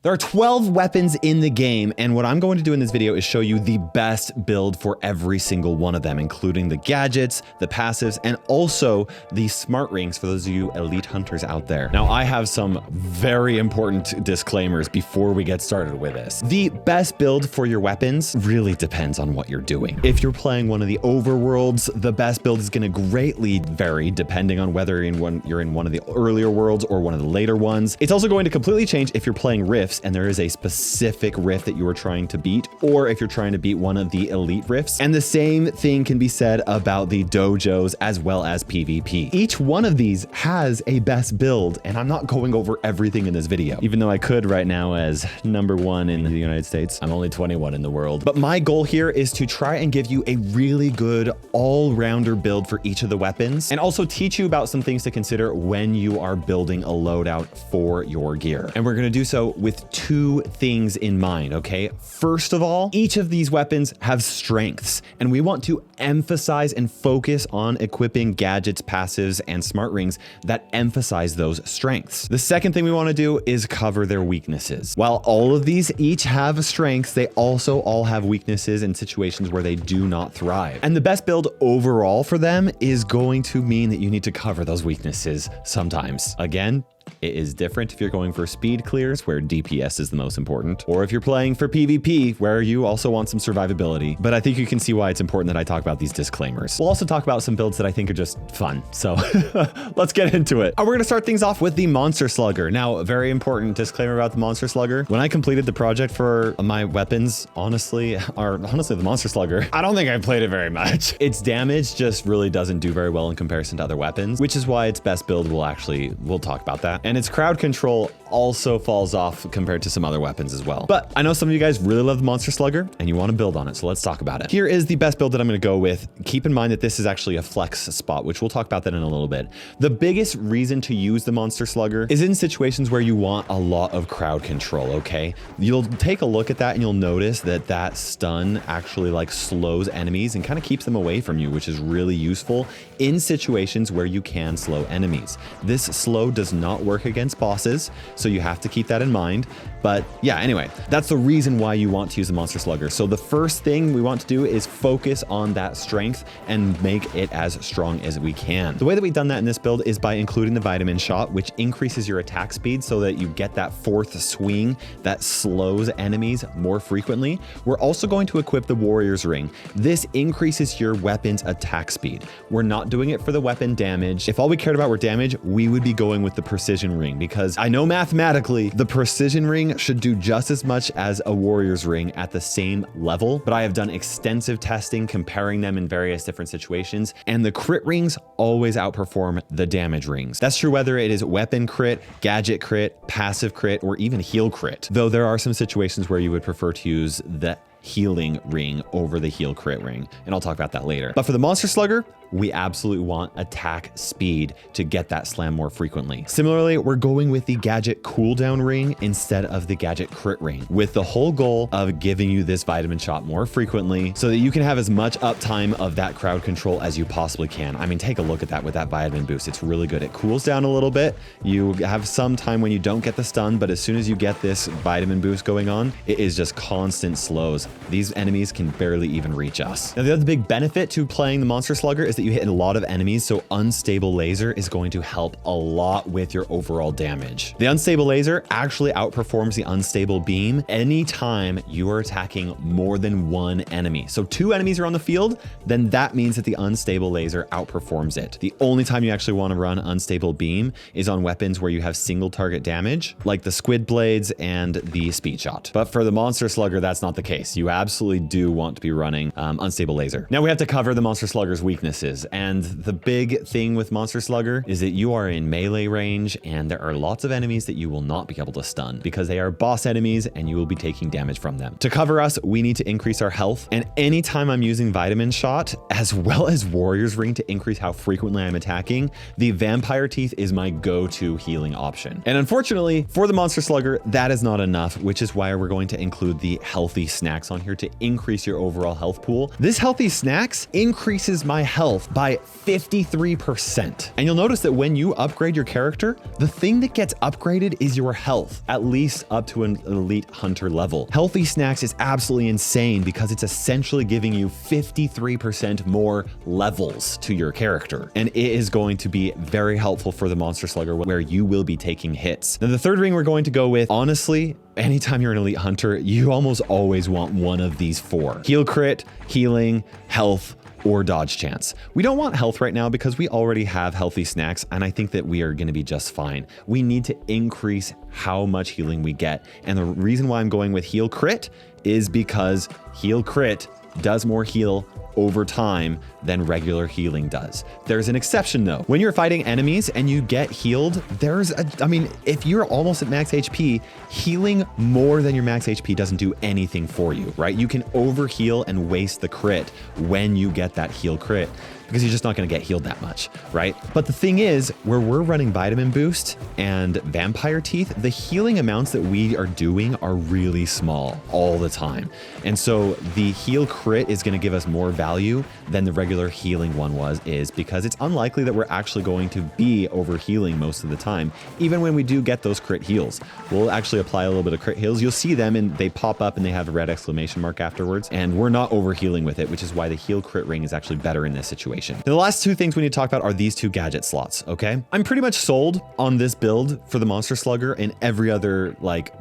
There are 12 weapons in the game, and what I'm going to do in this video is show you the best build for every single one of them, including the gadgets, the passives, and also the smart rings for those of you elite hunters out there. Now, I have some very important disclaimers before we get started with this. The best build for your weapons really depends on what you're doing. If you're playing one of the overworlds, the best build is going to greatly vary depending on whether you're in one of the earlier worlds or one of the later ones. It's also going to completely change if you're playing rifts and there is a specific rift that you are trying to beat, or if you're trying to beat one of the elite rifts. And the same thing can be said about the dojos as well as PvP. Each one of these has a best build, and I'm not going over everything in this video, even though I could right now as #1 in the United States. I'm only 21 in the world. But my goal here is to try and give you a really good all-rounder build for each of the weapons, and also teach you about some things to consider when you are building a loadout for your gear. And we're going to do so with two things in mind, okay? First of all, each of these weapons have strengths, and we want to emphasize and focus on equipping gadgets, passives, and smart rings that emphasize those strengths. The second thing we want to do is cover their weaknesses. While all of these each have strengths, they also all have weaknesses in situations where they do not thrive. And the best build overall for them is going to mean that you need to cover those weaknesses sometimes. Again, it is different if you're going for speed clears, where DPS is the most important, or if you're playing for PvP, where you also want some survivability. But I think you can see why it's important that I talk about these disclaimers. We'll also talk about some builds that I think are just fun. So let's get into it. We're going to start things off with the Monster Slugger. Now, a very important disclaimer about the Monster Slugger. When I completed the project for my weapons, honestly, the Monster Slugger, I don't think I played it very much. Its damage just really doesn't do very well in comparison to other weapons, which is why its best build we'll talk about that. And its crowd control also falls off compared to some other weapons as well. But I know some of you guys really love the Monster Slugger and you want to build on it, so let's talk about it. Here is the best build that I'm going to go with. Keep in mind that this is actually a flex spot, which we'll talk about that in a little bit. The biggest reason to use the Monster Slugger is in situations where you want a lot of crowd control, okay? You'll take a look at that and you'll notice that that stun actually like slows enemies and kind of keeps them away from you, which is really useful in situations where you can slow enemies. This slow does not work against bosses, so you have to keep that in mind. But yeah, anyway, that's the reason why you want to use the Monster Slugger. So the first thing we want to do is focus on that strength and make it as strong as we can. The way that we've done that in this build is by including the vitamin shot, which increases your attack speed so that you get that fourth swing that slows enemies more frequently. We're also going to equip the warrior's ring. This increases your weapon's attack speed. We're not doing it for the weapon damage. If all we cared about were damage, we would be going with the precision ring, because I know mathematically the precision ring should do just as much as a warrior's ring at the same level, but I have done extensive testing comparing them in various different situations, and the crit rings always outperform the damage rings. That's true whether it is weapon crit, gadget crit, passive crit, or even heal crit, though there are some situations where you would prefer to use the healing ring over the heal crit ring, and I'll talk about that later. But for the Monster Slugger, we absolutely want attack speed to get that slam more frequently. Similarly, we're going with the gadget cooldown ring instead of the gadget crit ring, with the whole goal of giving you this vitamin shot more frequently so that you can have as much uptime of that crowd control as you possibly can. I mean, take a look at that with that vitamin boost. It's really good. It cools down a little bit. You have some time when you don't get the stun, but as soon as you get this vitamin boost going on, it is just constant slows. These enemies can barely even reach us. Now, the other big benefit to playing the Monster Slugger is that you hit a lot of enemies, so unstable laser is going to help a lot with your overall damage. The unstable laser actually outperforms the unstable beam anytime you are attacking more than one enemy. So 2 enemies are on the field, then that means that the unstable laser outperforms it. The only time you actually want to run unstable beam is on weapons where you have single target damage, like the Squid blades and the Speedshot. But for the Monster Slugger, that's not the case. You absolutely do want to be running unstable laser. Now we have to cover the Monster Slugger's weaknesses. And the big thing with Monster Slugger is that you are in melee range and there are lots of enemies that you will not be able to stun because they are boss enemies and you will be taking damage from them. To cover us, we need to increase our health. And anytime I'm using vitamin shot as well as warrior's ring to increase how frequently I'm attacking, the vampire teeth is my go-to healing option. And unfortunately for the Monster Slugger, that is not enough, which is why we're going to include the healthy snacks on here to increase your overall health pool. This healthy snacks increases my health health by 53%. And you'll notice that when you upgrade your character, the thing that gets upgraded is your health, at least up to an elite hunter level. Healthy Snacks is absolutely insane because it's essentially giving you 53% more levels to your character. And it is going to be very helpful for the Monster Slugger where you will be taking hits. Now, the third ring we're going to go with, honestly, anytime you're an elite hunter, you almost always want one of these four: heal crit, healing, health, or dodge chance. We don't want health right now because we already have Healthy Snacks, and I think that we are going to be just fine. We need to increase how much healing we get. And the reason why I'm going with heal crit is because heal crit does more heal over time than regular healing does. There's an exception though. When you're fighting enemies and you get healed, if you're almost at max HP, healing more than your max HP doesn't do anything for you, right? You can overheal and waste the crit when you get that heal crit because you're just not gonna get healed that much, right? But the thing is, where we're running Vitamin Boost and Vampire Teeth, the healing amounts that we are doing are really small all the time. And so the heal crit is gonna give us more value than the regular healing one is because it's unlikely that we're actually going to be over healing most of the time. Even when we do get those crit heals, we'll actually apply a little bit of crit heals. You'll see them and they pop up and they have a red exclamation mark afterwards. And we're not over healing with it, which is why the heal crit ring is actually better in this situation. Now, the last two things we need to talk about are these two gadget slots, okay? I'm pretty much sold on this build for the Monster Slugger and every other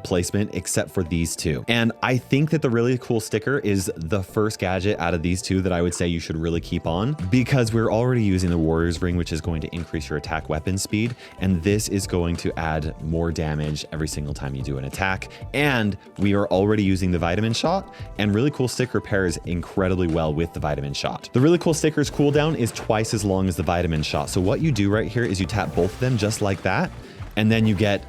placement except for these two. And I think that the really cool sticker is the first gadget out of these two that I would say you should really keep on because we're already using the Warrior's Ring, which is going to increase your attack weapon speed. And this is going to add more damage every single time you do an attack. And we are already using the Vitamin Shot, and really cool sticker pairs incredibly well with the Vitamin Shot. The really cool sticker's cooldown is twice as long as the Vitamin Shot. So what you do right here is you tap both of them just like that, and then you get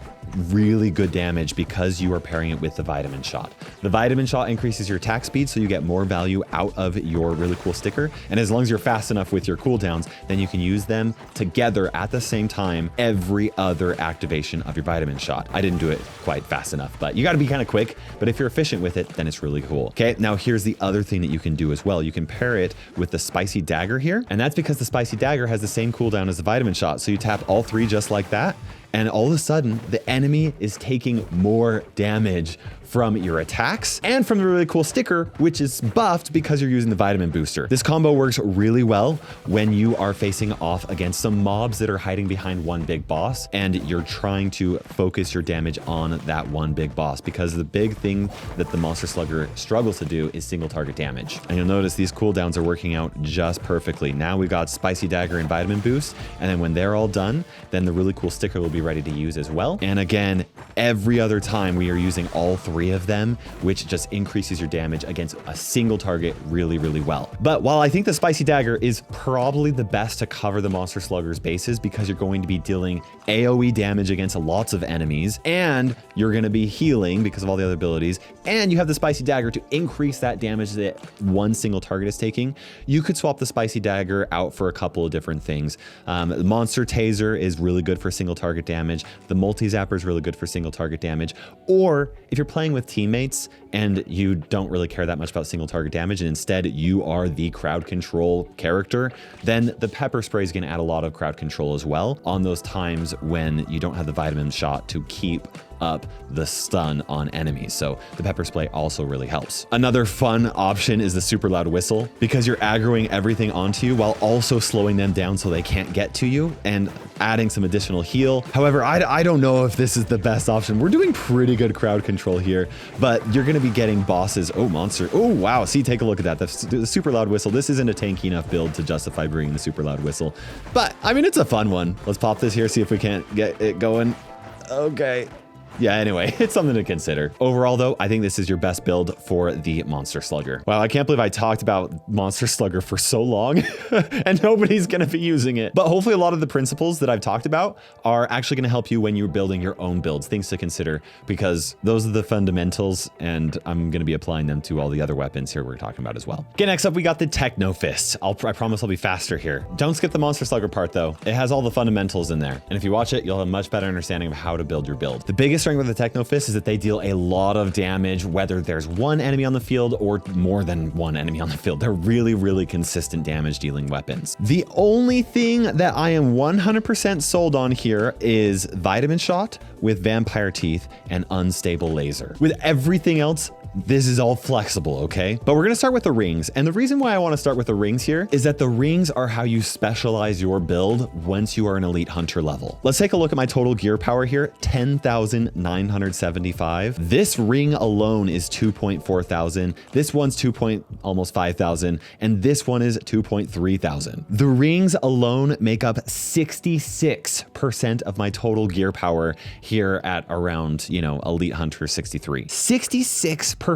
really good damage because you are pairing it with the Vitamin Shot. The Vitamin Shot increases your attack speed, so you get more value out of your really cool sticker. And as long as you're fast enough with your cooldowns, then you can use them together at the same time every other activation of your Vitamin Shot. I didn't do it quite fast enough, but you got to be kind of quick. But if you're efficient with it, then it's really cool. Okay, now here's the other thing that you can do as well. You can pair it with the Spicy Dagger here, and that's because the Spicy Dagger has the same cooldown as the Vitamin Shot. So you tap all three just like that, and all of a sudden the enemy is taking more damage from your attacks and from the really cool sticker, which is buffed because you're using the vitamin booster. This combo works really well when you are facing off against some mobs that are hiding behind one big boss and you're trying to focus your damage on that one big boss, because the big thing that the Monster Slugger struggles to do is single target damage. And you'll notice these cooldowns are working out just perfectly. Now we've got Spicy Dagger and Vitamin Boost, and then when they're all done, then the really cool sticker will be ready to use as well. And again, every other time we are using all three of them, which just increases your damage against a single target really, really well. But while I think the Spicy Dagger is probably the best to cover the Monster Slugger's bases, because you're going to be dealing AoE damage against lots of enemies, and you're going to be healing because of all the other abilities, and you have the Spicy Dagger to increase that damage that one single target is taking, you could swap the Spicy Dagger out for a couple of different things. The Monster Taser is really good for single target damage. The Multi-Zapper is really good for single target damage. Or if you're playing with teammates and you don't really care that much about single target damage, and instead you are the crowd control character, then the Pepper Spray is going to add a lot of crowd control as well on those times when you don't have the Vitamin Shot to keep up the stun on enemies. So the Pepper Spray also really helps. Another fun option is the super loud whistle, because you're aggroing everything onto you while also slowing them down so they can't get to you and adding some additional heal. However, I don't know if this is the best option. We're doing pretty good crowd control here, but you're going to be getting bosses. Oh, monster. Oh, wow. See, take a look at that. The super loud whistle. This isn't a tanky enough build to justify bringing the super loud whistle, but I mean, it's a fun one. Let's pop this here, see if we can't get it going. Okay. Yeah, anyway, it's something to consider. Overall, though, I think this is your best build for the Monster Slugger. Wow, I can't believe I talked about Monster Slugger for so long and nobody's going to be using it. But hopefully a lot of the principles that I've talked about are actually going to help you when you're building your own builds, things to consider, because those are the fundamentals, and I'm going to be applying them to all the other weapons here we're talking about as well. Okay, next up, we got the Techno Fists. I promise I'll be faster here. Don't skip the Monster Slugger part, though. It has all the fundamentals in there. And if you watch it, you'll have a much better understanding of how to build your build. The biggest strength with the Techno Fists is that they deal a lot of damage, whether there's one enemy on the field or more than one enemy on the field. They're really, really consistent damage dealing weapons. The only thing that I am 100% sold on here is Vitamin Shot with Vampire Teeth and Unstable Laser. With everything else, this is all flexible, okay? But we're gonna start with the rings. And the reason why I wanna start with the rings here is that the rings are how you specialize your build once you are an elite hunter level. Let's take a look at my total gear power here, 10,975. This ring alone is 2.4 thousand. This one's almost 5,000. And this one is 2.3 thousand. The rings alone make up 66% of my total gear power here at around, you know, elite hunter 63. 66%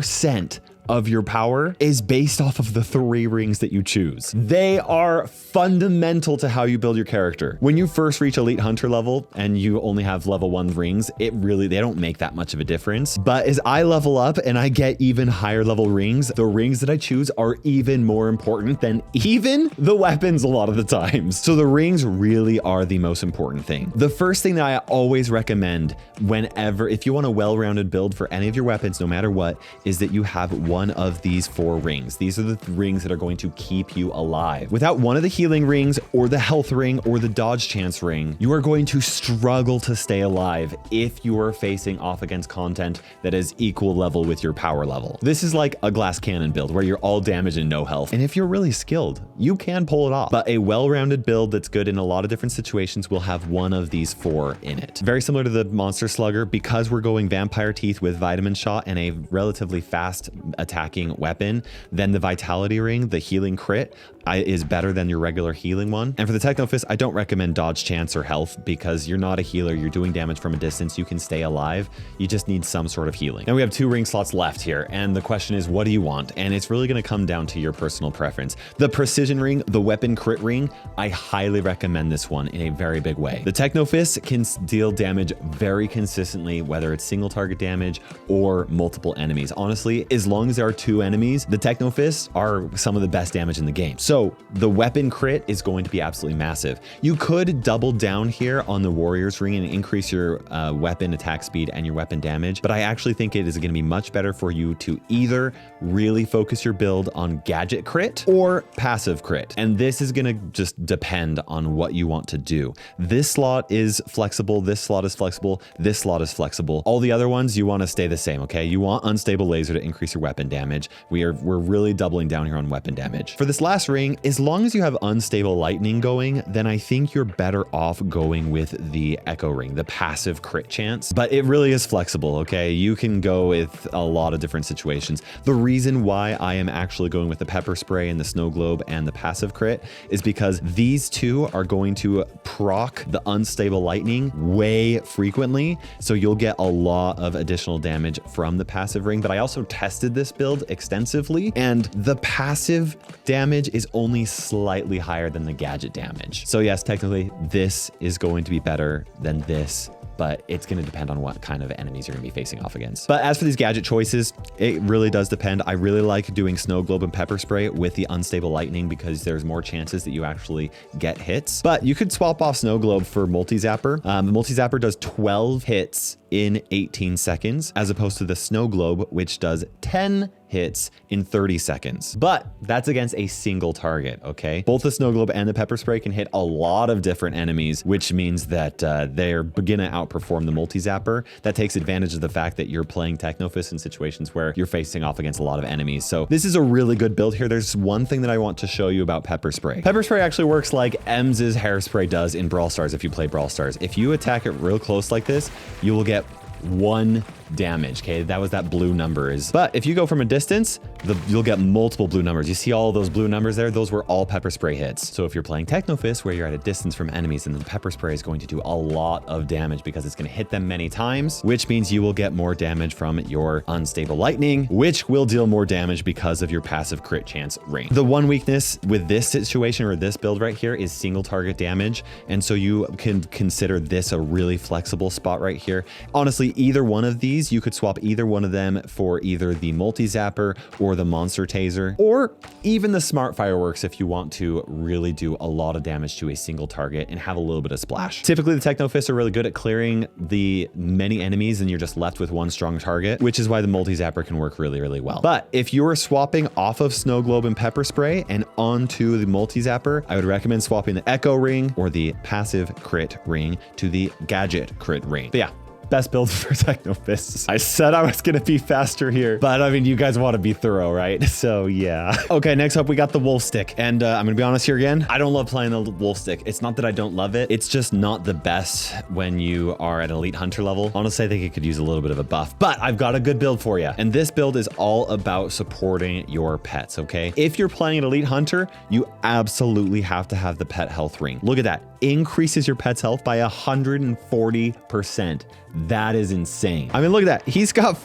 of your power is based off of the 3 rings that you choose. They are fundamental to how you build your character. When you first reach elite hunter level and you only have level 1 rings, they don't make that much of a difference. But as I level up and I get even higher level rings, the rings that I choose are even more important than even the weapons a lot of the times. So the rings really are the most important thing. The first thing that I always recommend if you want a well-rounded build for any of your weapons, no matter what, is that you have one of these 4 rings. These are the rings that are going to keep you alive. Without one of the healing rings or the health ring or the dodge chance ring, you are going to struggle to stay alive if you are facing off against content that is equal level with your power level. This is like a glass cannon build where you're all damage and no health. And if you're really skilled, you can pull it off. But a well-rounded build that's good in a lot of different situations will have one of these 4 in it. Very similar to the Monster Slugger, because we're going Vampire Teeth with Vitamin Shot and a relatively fast attacking weapon, then the Vitality Ring, the healing crit, is better than your regular healing one. And for the Techno Fist, I don't recommend dodge chance or health because you're not a healer. You're doing damage from a distance. You can stay alive. You just need some sort of healing. Now we have 2 ring slots left here. And the question is, what do you want? And it's really going to come down to your personal preference. The Precision Ring, the Weapon Crit Ring, I highly recommend this one in a very big way. The Techno Fist can deal damage very consistently, whether it's single target damage or multiple enemies. Honestly, as long as there are 2 enemies, the Techno Fists are some of the best damage in the game. So the weapon crit is going to be absolutely massive. You could double down here on the Warrior's Ring and increase your weapon attack speed and your weapon damage, but I actually think it is going to be much better for you to either really focus your build on gadget crit or passive crit. And this is going to just depend on what you want to do. This slot is flexible. This slot is flexible. This slot is flexible. All the other ones, you want to stay the same, okay? You want Unstable Laser to increase your weapon damage. We're really doubling down here on weapon damage. For this last ring, as long as you have Unstable Lightning going, then I think you're better off going with the Echo Ring, the passive crit chance. But it really is flexible, okay? You can go with a lot of different situations. The reason why I am actually going with the Pepper Spray and the Snow Globe and the passive crit is because these 2 are going to proc the Unstable Lightning way frequently. So you'll get a lot of additional damage from the passive ring. But I also tested this build extensively, and the passive damage is only slightly higher than the gadget damage. So yes, technically this is going to be better than this, but it's going to depend on what kind of enemies you're going to be facing off against. But as for these gadget choices, it really does depend. I really like doing Snow Globe and Pepper Spray with the Unstable Lightning because there's more chances that you actually get hits. But you could swap off Snow Globe for Multi-Zapper. The Multi-Zapper does 12 hits in 18 seconds, as opposed to the Snow Globe, which does 10 hits in 30 seconds. But that's against a single target, okay? Both the Snow Globe and the Pepper Spray can hit a lot of different enemies, which means that they're gonna outperform the Multi-Zapper. That takes advantage of the fact that you're playing Techno Fists in situations where you're facing off against a lot of enemies. So this is a really good build here. There's one thing that I want to show you about Pepper Spray. Pepper Spray actually works like Ems's Hairspray does in Brawl Stars if you play Brawl Stars. If you attack it real close like this, you will get 1 damage. Okay, that was that blue numbers. But if you go from a distance, you'll get multiple blue numbers. You see all those blue numbers there? Those were all Pepper Spray hits. So if you're playing Techno Fists where you're at a distance from enemies, then the Pepper Spray is going to do a lot of damage because it's going to hit them many times, which means you will get more damage from your Unstable Lightning, which will deal more damage because of your passive crit chance ring. The one weakness with this situation or this build right here is single target damage. And so you can consider this a really flexible spot right here. Honestly, either one of these these, you could swap either one of them for either the multi-zapper or the monster taser, or even the smart fireworks if you want to really do a lot of damage to a single target and have a little bit of splash. Typically, the Techno Fists are really good at clearing the many enemies and you're just left with one strong target, which is why the multi-zapper can work really, really well. But if you're swapping off of Snow Globe and Pepper Spray and onto the multi-zapper, I would recommend swapping the Echo Ring or the passive crit ring to the gadget crit ring. But yeah, best build for Techno Fists. I said I was gonna be faster here, but I mean, you guys want to be thorough, right? So yeah. Okay, next up we got the Wolf Stick. And I'm gonna be honest here again, I don't love playing the Wolf Stick. It's not that I don't love it, it's just not the best when you are at Elite Hunter level. Honestly, I think it could use a little bit of a buff, but I've got a good build for you. And this build is all about supporting your pets, okay? If you're playing an Elite Hunter, you absolutely have to have the pet health ring. Look at that. Increases your pet's health by 140%. That is insane. I mean, look at that. He's got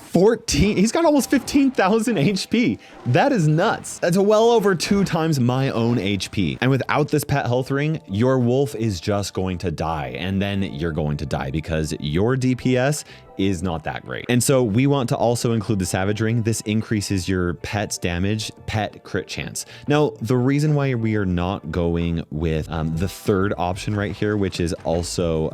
almost 15,000 HP. That is nuts. That's well over 2 times my own HP. And without this pet health ring, your wolf is just going to die. And then you're going to die because your DPS is not that great. And so we want to also include the Savage Ring. This increases your pet's damage, pet crit chance. Now, the reason why we are not going with the third option right here, which is also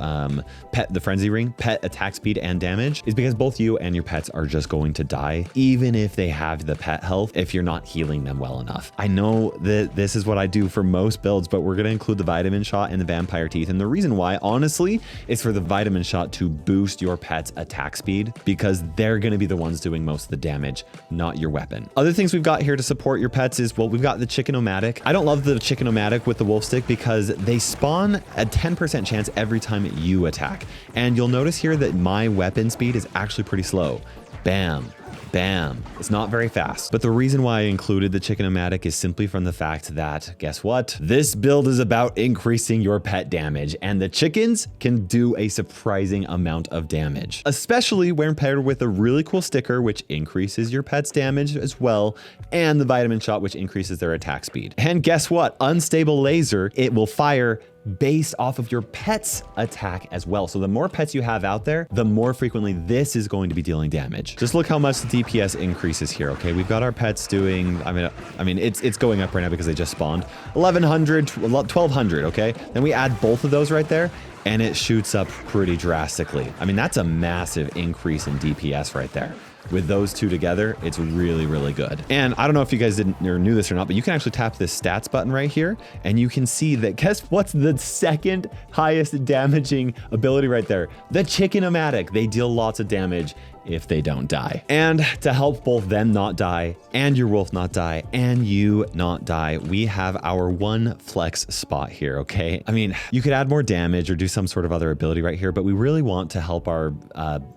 the Frenzy Ring, pet attack speed and damage, is because both you and your pets are just going to die, even if they have the pet health, if you're not healing them well enough. I know that this is what I do for most builds, but we're gonna include the Vitamin Shot and the Vampire Teeth. And the reason why, honestly, is for the Vitamin Shot to boost your pet's attack speed, because they're going to be the ones doing most of the damage, not your weapon. Other things we've got here to support your pets is, well, we've got the Chicken-O-Matic. I don't love the Chicken-O-Matic with the Wolf Stick because they spawn a 10% chance every time you attack. And you'll notice here that my weapon speed is actually pretty slow. Bam. Bam. It's not very fast. But the reason why I included the Chicken-O-Matic is simply from the fact that, guess what? This build is about increasing your pet damage, and the chickens can do a surprising amount of damage, especially when paired with a really cool sticker, which increases your pet's damage as well, and the Vitamin Shot, which increases their attack speed. And guess what? Unstable Laser, it will fire based off of your pet's attack as well. So the more pets you have out there, the more frequently this is going to be dealing damage. Just look how much the DPS increases here, okay? We've got our pets doing, I mean, it's going up right now because they just spawned. 1,100, 1,200, okay? Then we add both of those right there, and it shoots up pretty drastically. I mean, that's a massive increase in DPS right there. With those two together, it's really, really good. And I don't know if you guys didn't or knew this or not, but you can actually tap this stats button right here, and you can see that, guess what's the second highest damaging ability right there? The Chicken-O-Matic. They deal lots of damage if they don't die. And to help both them not die and your wolf not die and you not die, we have our one flex spot here, okay? I mean, you could add more damage or do some sort of other ability right here, but we really want to help our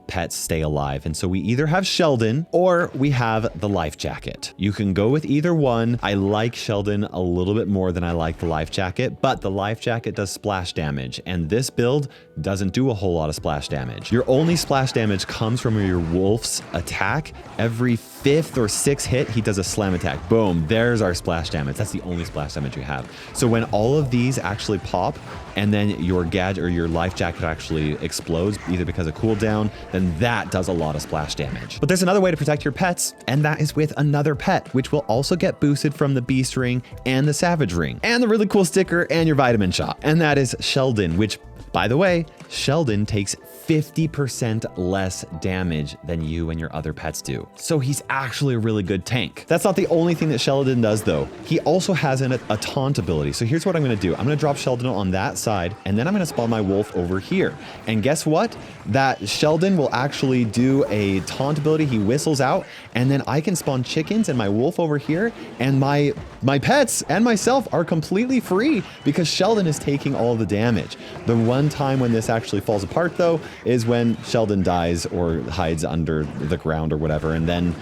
pets stay alive. And so we either have Sheldon or we have the life jacket. You can go with either one. I like Sheldon a little bit more than I like the life jacket, but the life jacket does splash damage, and this build doesn't do a whole lot of splash damage. Your only splash damage comes from your wolf's attack. Every 5th or 6th hit, he does a slam attack. Boom, there's our splash damage. That's the only splash damage you have. So when all of these actually pop, and then your gadget or your life jacket actually explodes, either because of cooldown, then that does a lot of splash damage. But there's another way to protect your pets, and that is with another pet, which will also get boosted from the Beast Ring and the Savage Ring, and the really cool sticker and your Vitamin Shot. And that is Sheldon, which, by the way, Sheldon takes 50% less damage than you and your other pets do. So he's actually a really good tank. That's not the only thing that Sheldon does though. He also has a taunt ability. So here's what I'm gonna do. I'm gonna drop Sheldon on that side, and then I'm gonna spawn my wolf over here. And guess what? That Sheldon will actually do a taunt ability. He whistles out, and then I can spawn chickens and my wolf over here, and my pets and myself are completely free because Sheldon is taking all the damage. The one time when this actually falls apart though is when Sheldon dies or hides under the ground or whatever, and then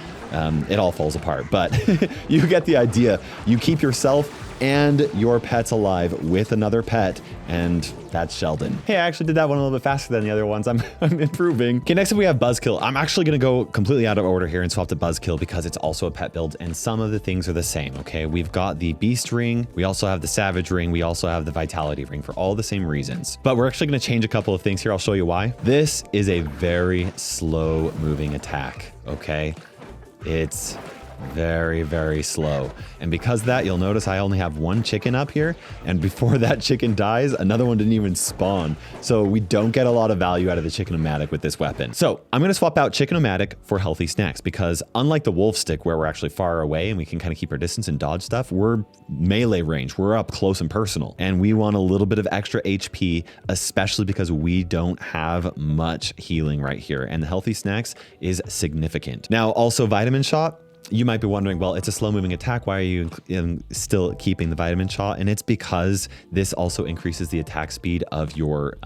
it all falls apart. But you get the idea. You keep yourself and your pet's alive with another pet, and that's Sheldon. Hey, I actually did that one a little bit faster than the other ones. I'm improving. Okay, next up we have Buzzkill. I'm actually gonna go completely out of order here and swap to Buzzkill because it's also a pet build and some of the things are the same, okay? We've got the Beast Ring, we also have the Savage Ring, we also have the Vitality Ring for all the same reasons. But we're actually gonna change a couple of things here. I'll show you why. This is a very slow moving attack, okay? It's very, very slow. And because of that, you'll notice I only have one chicken up here. And before that chicken dies, another one didn't even spawn. So we don't get a lot of value out of the Chicken-O-Matic with this weapon. So I'm going to swap out Chicken-O-Matic for Healthy Snacks because unlike the Wolf Stick where we're actually far away and we can kind of keep our distance and dodge stuff, we're melee range. We're up close and personal. And we want a little bit of extra HP, especially because we don't have much healing right here. And the Healthy Snacks is significant. Now, also Vitamin Shot. You might be wondering, well, it's a slow moving attack. Why are you still keeping the Vitamin Shot? And it's because this also increases the attack speed of your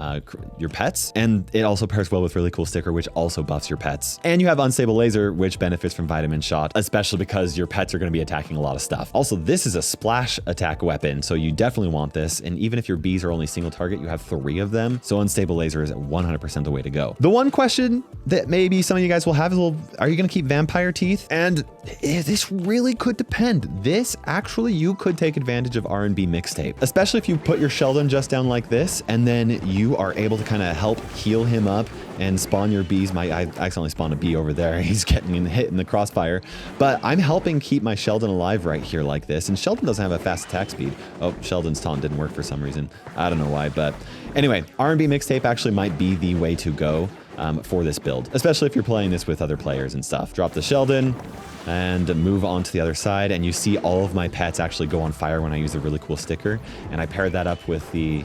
pets. And it also pairs well with Really Cool Sticker, which also buffs your pets. And you have Unstable Laser, which benefits from Vitamin Shot, especially because your pets are going to be attacking a lot of stuff. Also, this is a splash attack weapon, so you definitely want this. And even if your bees are only single target, you have 3 of them. So Unstable Laser is 100% the way to go. The one question that maybe some of you guys will have is, well, are you going to keep Vampire Teeth? And this really could depend. This actually, you could take advantage of R&B Mixtape, especially if you put your Sheldon just down like this, and then you are able to kind of help heal him up and spawn your bees. I accidentally spawned a bee over there. He's getting hit in the crossfire, but I'm helping keep my Sheldon alive right here like this. And Sheldon doesn't have a fast attack speed. Oh, Sheldon's taunt didn't work for some reason. I don't know why, but anyway, R&B Mixtape actually might be the way to go for this build, especially if you're playing this with other players and stuff. Drop the Sheldon and move on to the other side, and you see all of my pets actually go on fire when I use a Really Cool Sticker, and I paired that up with the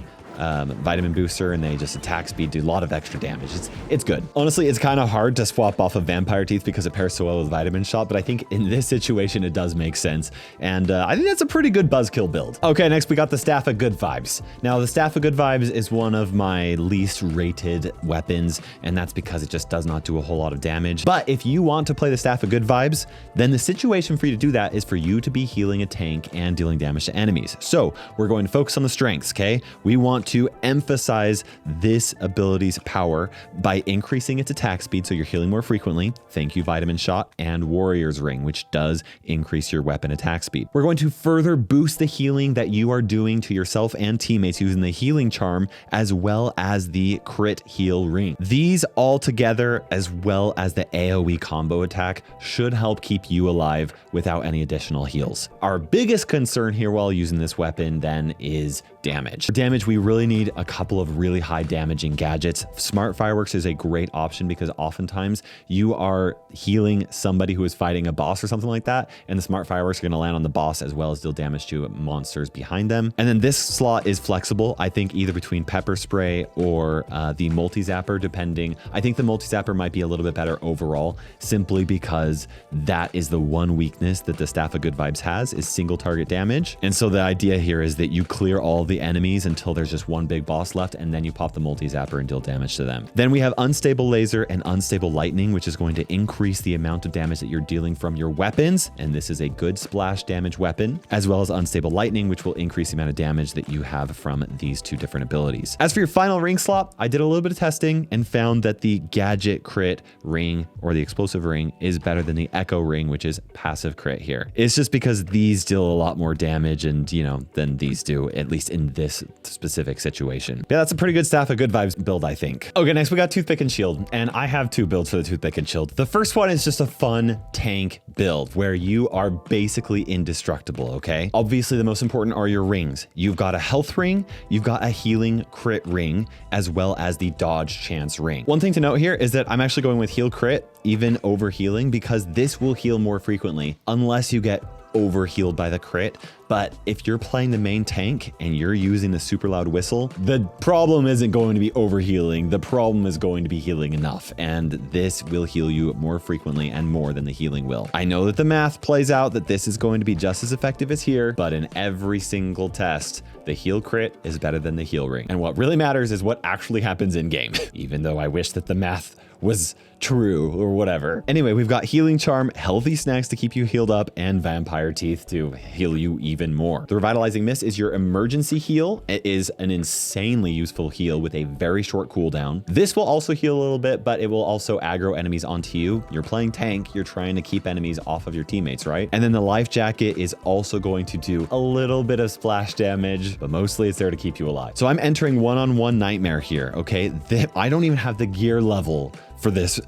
vitamin booster, and they just attack speed, do a lot of extra damage. It's good. Honestly, it's kind of hard to swap off of Vampire Teeth because it pairs so well with Vitamin Shot, but I think in this situation it does make sense, and I think that's a pretty good Buzzkill build. Okay, next we got the Staff of Good Vibes. Now the Staff of Good Vibes is one of my least rated weapons, and that's because it just does not do a whole lot of damage. But if you want to play the Staff of Good Vibes, then the situation for you to do that is for you to be healing a tank and dealing damage to enemies. So we're going to focus on the strengths, okay? We want to emphasize this ability's power by increasing its attack speed so you're healing more frequently. Thank you, Vitamin Shot, and Warrior's Ring, which does increase your weapon attack speed. We're going to further boost the healing that you are doing to yourself and teammates using the Healing Charm, as well as the Crit Heal Ring. These all together, as well as the AoE combo attack, should help keep you alive without any additional heals. Our biggest concern here while using this weapon then is damage. For damage, we really need a couple of really high damaging gadgets. Smart Fireworks is a great option because oftentimes you are healing somebody who is fighting a boss or something like that, and the Smart Fireworks are going to land on the boss as well as deal damage to monsters behind them. And then this slot is flexible, I think, either between Pepper Spray or the Multi-Zapper, depending. I think the Multi-Zapper might be a little bit better overall, simply because that is the one weakness that the Staff of Good Vibes has, is single target damage. And so the idea here is that you clear all the enemies until there's just one big boss left, and then you pop the Multi-Zapper and deal damage to them. Then we have Unstable Laser and Unstable Lightning, which is going to increase the amount of damage that you're dealing from your weapons, and this is a good splash damage weapon, as well as Unstable Lightning, which will increase the amount of damage that you have from these two different abilities. As for your final ring slot, I did a little bit of testing and found that the Gadget Crit Ring, or the Explosive Ring, is better than the Echo Ring, which is passive crit here. It's just because these deal a lot more damage and, you know, than these do, at least in this specific situation. Yeah, that's a pretty good Staff of Good Vibes build, I think. Okay, next we got Toothpick and Shield, and I have two builds for the Toothpick and Shield. The first one is just a fun tank build where you are basically indestructible, okay? Obviously, the most important are your rings. You've got a health ring, you've got a healing crit ring, as well as the dodge chance ring. One thing to note here is that I'm actually going with heal crit, even over healing, because this will heal more frequently unless you get over healed by the crit. But if you're playing the main tank and you're using the super loud whistle, the problem isn't going to be overhealing. The problem is going to be healing enough, and this will heal you more frequently and more than the healing will. I know that the math plays out that this is going to be just as effective as here, but in every single test, the heal crit is better than the heal ring. And what really matters is what actually happens in game, even though I wish that the math was true or whatever. Anyway, we've got Healing Charm, Healthy Snacks to keep you healed up, and Vampire Teeth to heal you even even more. The Revitalizing Mist is your emergency heal. It is an insanely useful heal with a very short cooldown. This will also heal a little bit, but it will also aggro enemies onto you. You're playing tank, you're trying to keep enemies off of your teammates, right? And then the Life Jacket is also going to do a little bit of splash damage, but mostly it's there to keep you alive. So I'm entering one-on-one Nightmare here, okay? I don't even have the gear level for this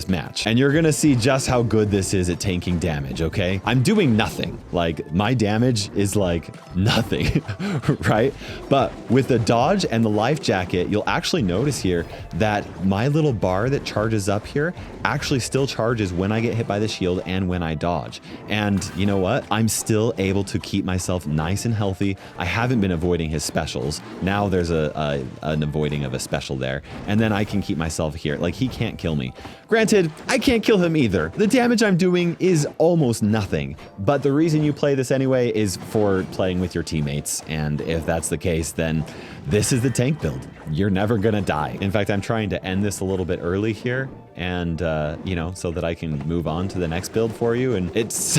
match. And you're gonna see just how good this is at tanking damage, okay? I'm doing nothing. Like, my damage is like nothing, right? But with the dodge and the Life Jacket, you'll actually notice here that my little bar that charges up here actually still charges when I get hit by the shield and when I dodge. And you know what? I'm still able to keep myself nice and healthy. I haven't been avoiding his specials. Now there's an avoiding of a special there. And then I can keep myself here. Like, he can't kill me. Granted, I can't kill him either. The damage I'm doing is almost nothing, but the reason you play this anyway is for playing with your teammates. And if that's the case, then this is the tank build. You're never gonna die. In fact, I'm trying to end this a little bit early here, and you know, so that I can move on to the next build for you. And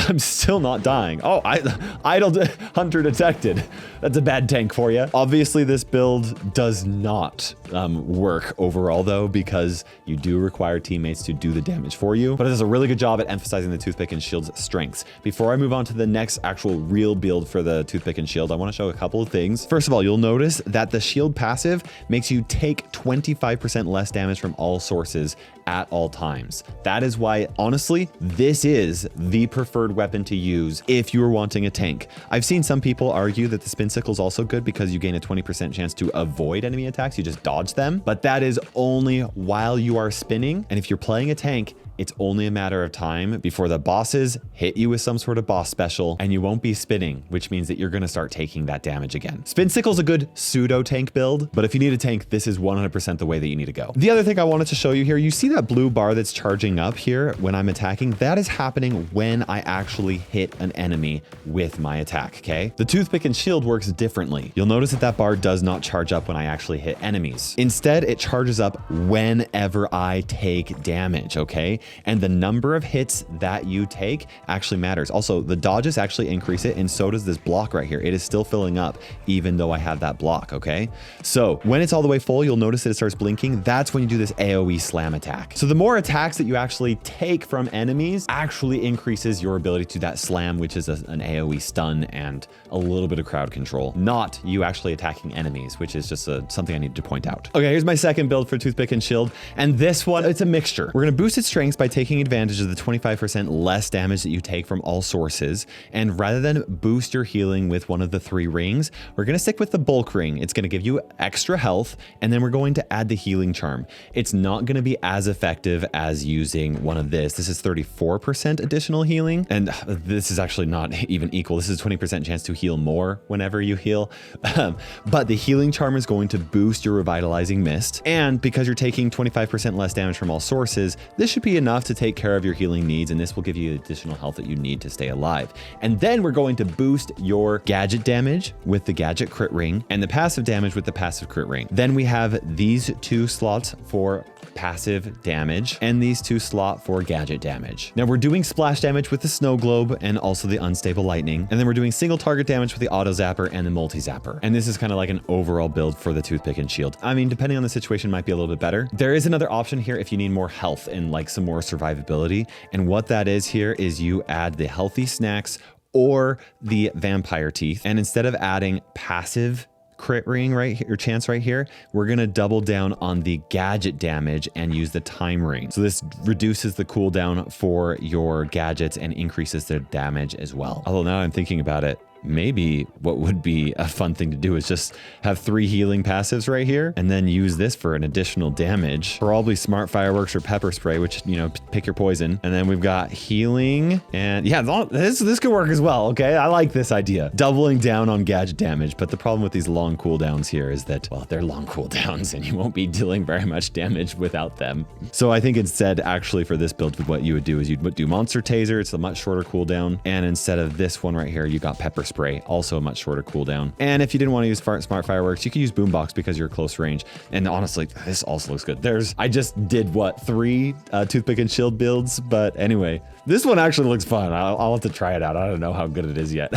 I'm still not dying. Oh, idle hunter detected. That's a bad tank for you. Obviously, this build does not work overall though, because you do require teammates to do the damage for you, but it does a really good job at emphasizing the Toothpick and Shield's strengths. Before I move on to the next actual real build for the Toothpick and Shield, I want to show a couple of things. First of all, you'll notice that the Shield passive makes you take 25% less damage from all sources at all times. That is why, honestly, this is the preferred weapon to use if you are wanting a tank. I've seen some people argue that the Spinsickle is also good because you gain a 20% chance to avoid enemy attacks. You just dodge them, but that is only while you are spinning. And if you're playing a tank, it's only a matter of time before the bosses hit you with some sort of boss special and you won't be spinning, which means that you're going to start taking that damage again. Spinsickle is a good pseudo tank build, but if you need a tank, this is 100% the way that you need to go. The other thing I wanted to show you here, you see that blue bar that's charging up here when I'm attacking? That is happening when I actually hit an enemy with my attack, okay? The Toothpick and Shield works differently. You'll notice that that bar does not charge up when I actually hit enemies. Instead, it charges up whenever I take damage, okay? And the number of hits that you take actually matters. Also, the dodges actually increase it, and so does this block right here. It is still filling up even though I have that block, okay? So when it's all the way full, you'll notice that it starts blinking. That's when you do this AoE slam attack. So the more attacks that you actually take from enemies actually increases your ability to that slam, which is an AoE stun and a little bit of crowd control, not you actually attacking enemies, which is just something I need to point out. Okay, here's my second build for Toothpick and Shield. And this one, it's a mixture. We're gonna boost its strengths by taking advantage of the 25% less damage that you take from all sources. And rather than boost your healing with one of the 3 rings, we're going to stick with the bulk ring. It's going to give you extra health, and then we're going to add the healing charm. It's not going to be as effective as using one of this. This is 34% additional healing, and this is actually not even equal. This is 20% chance to heal more whenever you heal. But the healing charm is going to boost your Revitalizing Mist, and because you're taking 25% less damage from all sources, this should be enough to take care of your healing needs, and this will give you the additional health that you need to stay alive. And then we're going to boost your gadget damage with the gadget crit ring and the passive damage with the passive crit ring. Then we have these 2 slots for passive damage and these 2 slots for gadget damage. Now we're doing splash damage with the snow globe and also the unstable lightning, and then we're doing single target damage with the auto zapper and the multi zapper. And this is kind of like an overall build for the Toothpick and Shield. I mean, depending on the situation, might be a little bit better. There is another option here if you need more health and like some more survivability, and what that is here is you add the healthy snacks or the vampire teeth, and instead of adding passive crit ring right here, or chance right here, we're gonna double down on the gadget damage and use the time ring. So this reduces the cooldown for your gadgets and increases their damage as well. Although now I'm thinking about it, maybe what would be a fun thing to do is just have 3 healing passives right here and then use this for an additional damage. Probably smart fireworks or pepper spray, which, you know, pick your poison. And then we've got healing, and yeah, this could work as well. Okay, I like this idea, doubling down on gadget damage. But the problem with these long cooldowns here is that, well, they're long cooldowns and you won't be dealing very much damage without them. So I think instead, actually, for this build, what you would do is you'd do monster taser. It's a much shorter cooldown, and instead of this one right here, you got pepper spray, also a much shorter cooldown. And if you didn't want to use smart fireworks, you could use boombox because you're close range. And honestly, this also looks good. I just did what, 3 Toothpick and Shield builds, but anyway, This one actually looks fun. I'll have to try it out. I don't know how good it is yet.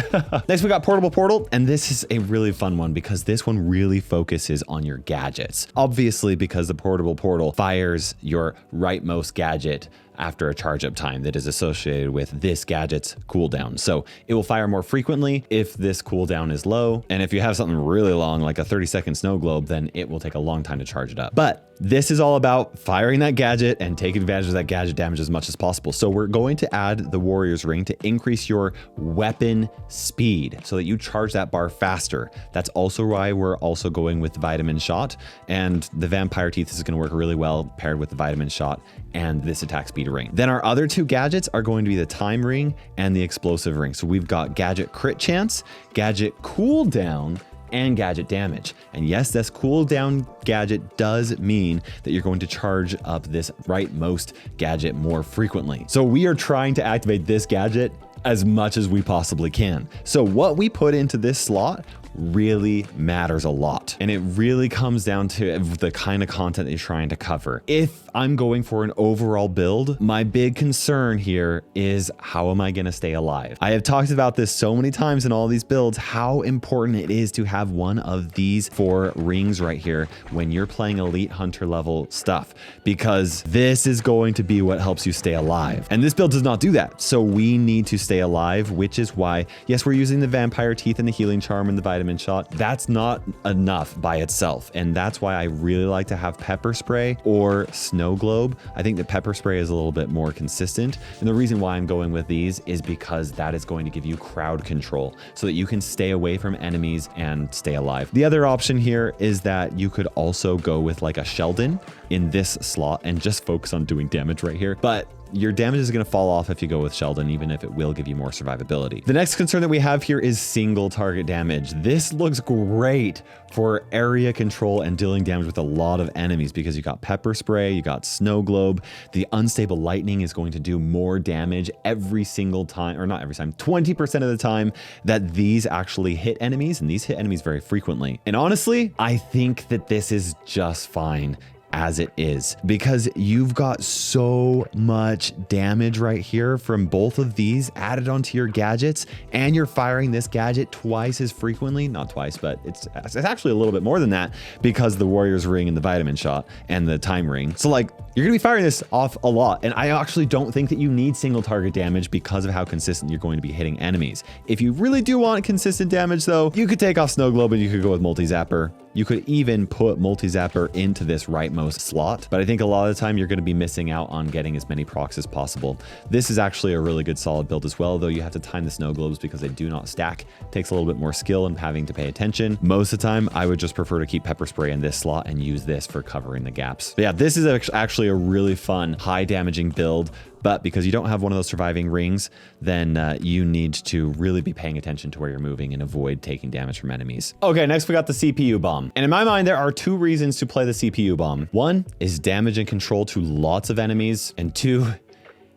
Next, we got portable portal. And this is a really fun one because this one really focuses on your gadgets. Obviously, because the portable portal fires your rightmost gadget after a charge up time that is associated with this gadget's cooldown. So it will fire more frequently if this cooldown is low. And if you have something really long, like a 30-second snow globe, then it will take a long time to charge it up. But this is all about firing that gadget and taking advantage of that gadget damage as much as possible. So we're going to add the Warrior's Ring to increase your weapon speed so that you charge that bar faster. That's also why we're also going with the Vitamin Shot, and the Vampire Teeth is going to work really well paired with the Vitamin Shot and this attack speed ring. Then our other two gadgets are going to be the Time Ring and the Explosive Ring. So we've got gadget crit chance, gadget cooldown, and gadget damage. And yes, this cooldown gadget does mean that you're going to charge up this rightmost gadget more frequently. So we are trying to activate this gadget as much as we possibly can. So what we put into this slot really matters a lot. And it really comes down to the kind of content that you're trying to cover. If I'm going for an overall build, my big concern here is how am I going to stay alive? I have talked about this so many times in all these builds, how important it is to have one of these 4 rings right here when you're playing elite hunter level stuff, because this is going to be what helps you stay alive. And this build does not do that. So we need to stay alive, which is why, yes, we're using the Vampire Teeth and the Healing Charm and the Vitamin Shot. That's not enough by itself. And that's why I really like to have Pepper Spray or Snow Globe. I think that Pepper Spray is a little bit more consistent. And the reason why I'm going with these is because that is going to give you crowd control so that you can stay away from enemies and stay alive. The other option here is that you could also go with like a Sheldon in this slot and just focus on doing damage right here. But your damage is going to fall off if you go with Sheldon, even if it will give you more survivability. The next concern that we have here is single target damage. This looks great for area control and dealing damage with a lot of enemies because you got Pepper Spray, you got Snow Globe. The Unstable Lightning is going to do more damage every single time, or not every time, 20% of the time that these actually hit enemies, and these hit enemies very frequently. And honestly, I think that this is just fine as it is, because you've got so much damage right here from both of these added onto your gadgets, and you're firing this gadget twice as frequently. Not twice, but it's actually a little bit more than that because the Warrior's Ring and the Vitamin Shot and the Time Ring. So like, you're gonna be firing this off a lot. And I actually don't think that you need single target damage because of how consistent you're going to be hitting enemies. If you really do want consistent damage though, you could take off Snow Globe and you could go with Multi-Zapper. You could even put Multi-Zapper into this rightmost slot, but I think a lot of the time you're going to be missing out on getting as many procs as possible. This is actually a really good solid build as well, though you have to time the Snow Globes because they do not stack. It takes a little bit more skill and having to pay attention. Most of the time, I would just prefer to keep Pepper Spray in this slot and use this for covering the gaps. But yeah, this is actually a really fun, high damaging build. But because you don't have one of those surviving rings, then you need to really be paying attention to where you're moving and avoid taking damage from enemies. Okay, next we got the CPU bomb. And in my mind, there are 2 reasons to play the CPU bomb. 1 is damage and control to lots of enemies, and 2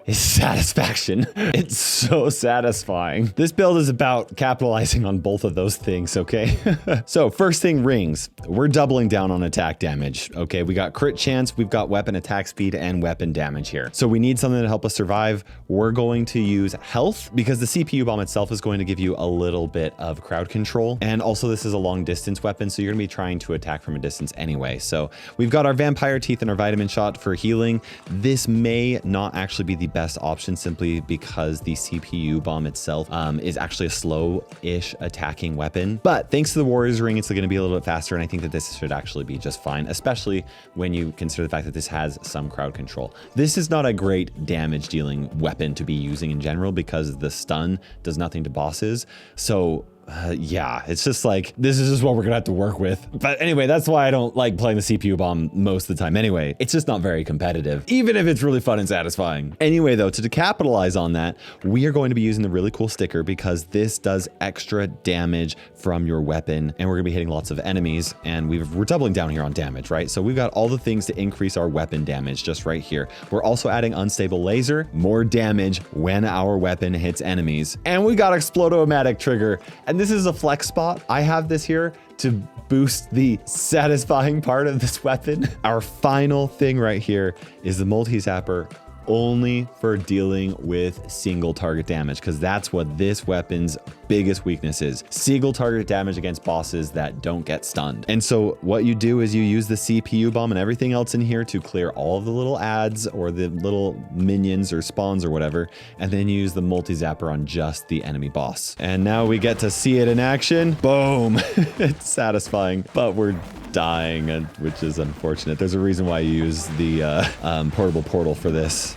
is satisfaction. It's so satisfying. This build is about capitalizing on both of those things, okay? So first thing, rings. We're doubling down on attack damage, okay? We got crit chance, we've got weapon attack speed, and weapon damage here. So we need something to help us survive. We're going to use health because the CPU bomb itself is going to give you a little bit of crowd control. And also this is a long distance weapon, so you're gonna be trying to attack from a distance anyway. So we've got our Vampire Teeth and our Vitamin Shot for healing. This may not actually be the best option simply because the CPU bomb itself is actually a slow-ish attacking weapon. But thanks to the Warrior's Ring, it's going to be a little bit faster, and I think that this should actually be just fine, especially when you consider the fact that this has some crowd control. This is not a great damage dealing weapon to be using in general because the stun does nothing to bosses. So yeah, it's just like, this is just what we're gonna have to work with. But anyway, that's why I don't like playing the CPU bomb most of the time anyway. It's just not very competitive, even if it's really fun and satisfying. Anyway though, to capitalize on that, we are going to be using the really cool sticker because this does extra damage from your weapon, and we're gonna be hitting lots of enemies, and we're doubling down here on damage, right? So we've got all the things to increase our weapon damage just right here. We're also adding Unstable Laser, more damage when our weapon hits enemies, and we got Explode-O-Matic Trigger. And this is a flex spot. I have this here to boost the satisfying part of this weapon. Our final thing right here is the Multi-Zapper only for dealing with single target damage, because that's what this weapon's biggest weakness is. Single target damage against bosses that don't get stunned. And so what you do is you use the CPU bomb and everything else in here to clear all of the little ads or the little minions or spawns or whatever, and then you use the multi-zapper on just the enemy boss. And now we get to see it in action. Boom. It's satisfying, but we're dying, which is unfortunate. There's a reason why you use the portable portal for this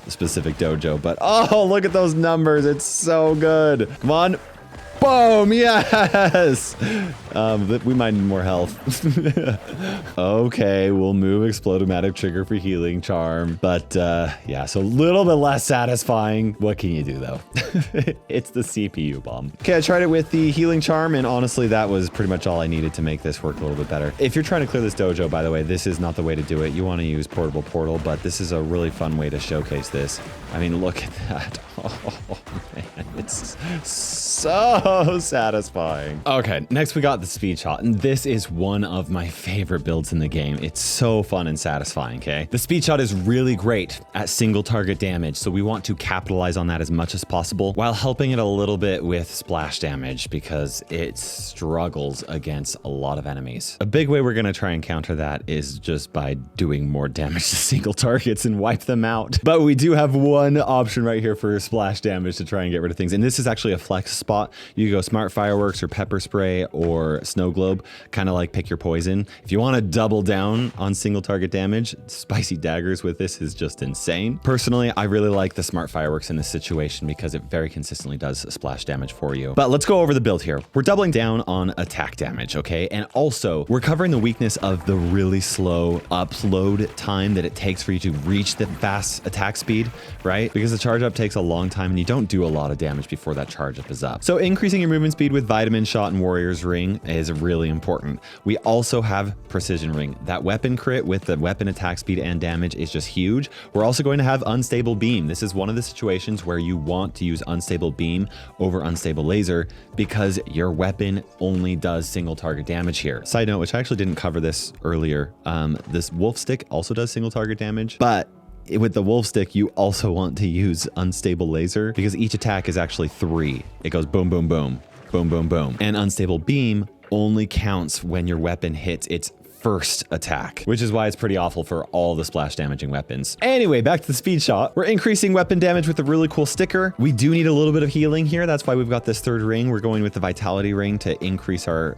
specific dojo, but oh, look at those numbers. It's so good. Come on. Boom! Yes! We might need more health. Okay, we'll move Explodomatic Trigger for Healing Charm. But yeah, so a little bit less satisfying. What can you do though? It's the CPU bomb. Okay, I tried it with the Healing Charm, and honestly, that was pretty much all I needed to make this work a little bit better. If you're trying to clear this dojo, by the way, this is not the way to do it. You want to use Portable Portal, but this is a really fun way to showcase this. I mean, look at that. Oh man, it's so satisfying. Okay, next we got the Speedshot, and this is one of my favorite builds in the game. It's so fun and satisfying, okay? The Speedshot is really great at single target damage, so we want to capitalize on that as much as possible while helping it a little bit with splash damage because it struggles against a lot of enemies. A big way we're gonna try and counter that is just by doing more damage to single targets and wipe them out. But we do have one option right here for splash damage to try and get rid of things, and this is actually a flex spot. You go Smart Fireworks or Pepper Spray or Snow Globe, kind of like pick your poison. If you want to double down on single target damage, Spicy Daggers with this is just insane. Personally, I really like the Smart Fireworks in this situation because it very consistently does splash damage for you. But let's go over the build here. We're doubling down on attack damage, okay? And also, we're covering the weakness of the really slow upload time that it takes for you to reach the fast attack speed, right? Because the charge up takes a long time and you don't do a lot of damage before that charge up is up. So increasing your movement speed with Vitamin Shot and Warrior's Ring is really important. We also have Precision Ring. That weapon crit with the weapon attack speed and damage is just huge. We're also going to have Unstable Beam. This is one of the situations where you want to use Unstable Beam over Unstable Laser because your weapon only does single target damage here. Side note, which I actually didn't cover this earlier, this Wolf Stick also does single target damage, but with the Wolf Stick, you also want to use Unstable Laser because each attack is actually 3. It goes boom, boom, boom, boom, boom, boom. And Unstable Beam only counts when your weapon hits its first attack, which is why it's pretty awful for all the splash damaging weapons. Anyway, back to the Speedshot. We're increasing weapon damage with a really cool sticker. We do need a little bit of healing here. That's why we've got this third ring. We're going with the Vitality Ring to increase our